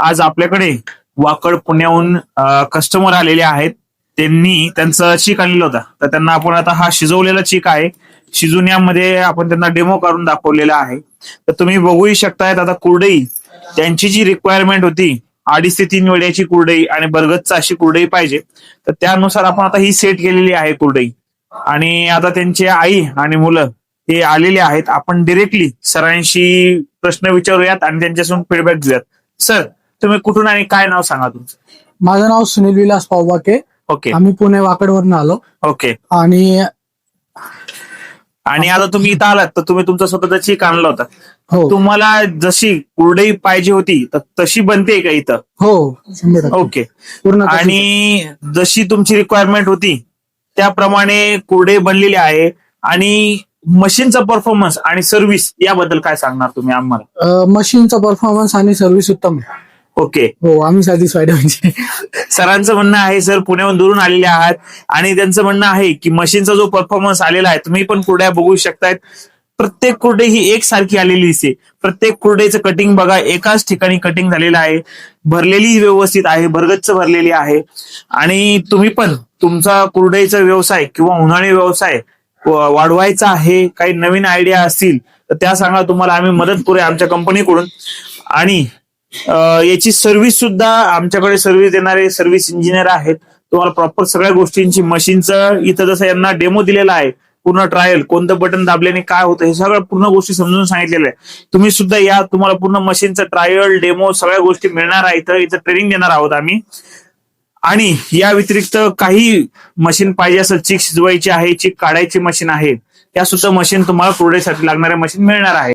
आज आपल्याकडे वाकड पुण्याहून कस्टमर आलेले आहेत. त्यांनी त्यांचं चीक आणलेलं होतं, तर त्यांना आपण आता हा शिजवलेला चीक आहे, शिजवण्यामध्ये आपण त्यांना डेमो करून दाखवलेला आहे. तर तुम्ही बघूही शकतायत. आता कुरडई त्यांची जी रिक्वायरमेंट होती 2.5 ते 3 वेळेची कुरडई आणि बर्गतचा अशी कुरडई पाहिजे, तर त्यानुसार आपण आता ही सेट केलेली आहे कुरडई. आणि आता त्यांची आई आणि मुलं हे आलेले आहेत. आपण डिरेक्टली सरांशी प्रश्न विचारूयात आणि त्यांच्याकडून फीडबॅक घेऊयात. सर, तुम्ही कुठून आणि काय नाव सांगा तुमचं? माझं नाव सुनील विलास पावबाके. ओके आम्ही पुणे वाकडवरून आलो. ओके. आणि आता तुम्ही इथं आलात तर तुम्ही तुमचा स्वतःचा चीक आणला होता. हो तुम्हाला जशी कुरडई पाहिजे होती तर तशी बनते का इथं? हो 100%. ओके. पूर्ण तशीच. आणि जशी तुमची रिक्वायरमेंट होती त्याप्रमाणे कुरडई बनलेली आहे. आणि मशीनचा परफॉर्मन्स आणि सर्व्हिस याबद्दल काय सांगणार तुम्ही आम्हाला? मशीनचा परफॉर्मन्स आणि सर्व्हिस उत्तम आहे. ओके. हो, आम्ही सॅटिस्फाईड म्हणजे. सरांचं म्हणणं आहे, सर पुण्याहून दुरून आलेले आहात आणि त्यांचं म्हणणं आहे की मशीनचा जो परफॉर्मन्स आलेला आहे, तुम्ही पण कुरड्या बघू शकतायत. प्रत्येक कुरडई ही एकसारखी आलेली दिसते. प्रत्येक कुरडईचं कटिंग बघा, एकाच ठिकाणी कटिंग झालेलं आहे, भरलेली व्यवस्थित आहे, भरगच्च भरलेली आहे. आणि तुम्ही पण तुमचा कुरडईचा व्यवसाय किंवा उन्हाळी व्यवसाय वाढवायचा आहे, काही नवीन आयडिया असतील तर त्या सांगा, तुम्हाला आम्ही मदत करूया आमच्या कंपनीकडून. आणि याची सर्व्हिस सुद्धा आमच्याकडे सर्व्हिस देणारे सर्व्हिस इंजिनियर आहेत. तुम्हाला प्रॉपर सगळ्या गोष्टींची मशीनचं इथं जसं यांना डेमो दिलेला आहे, पूर्ण ट्रायल, कोणतं बटन दाबल्याने काय होतं हे सगळ्या पूर्ण गोष्टी समजून सांगितलेल्या आहे. तुम्ही सुद्धा या, तुम्हाला पूर्ण मशीनचं ट्रायल, डेमो सगळ्या गोष्टी मिळणार आहे. इथं ट्रेनिंग देणार आहोत आम्ही. आणि या व्यतिरिक्त काही मशीन पाहिजे असेल, चीक शिजवायची आहे, चीक काढायची मशीन आहे, त्या सुद्धा मशीन तुम्हाला कुरडईसाठी लागणाऱ्या मशीन मिळणार आहे.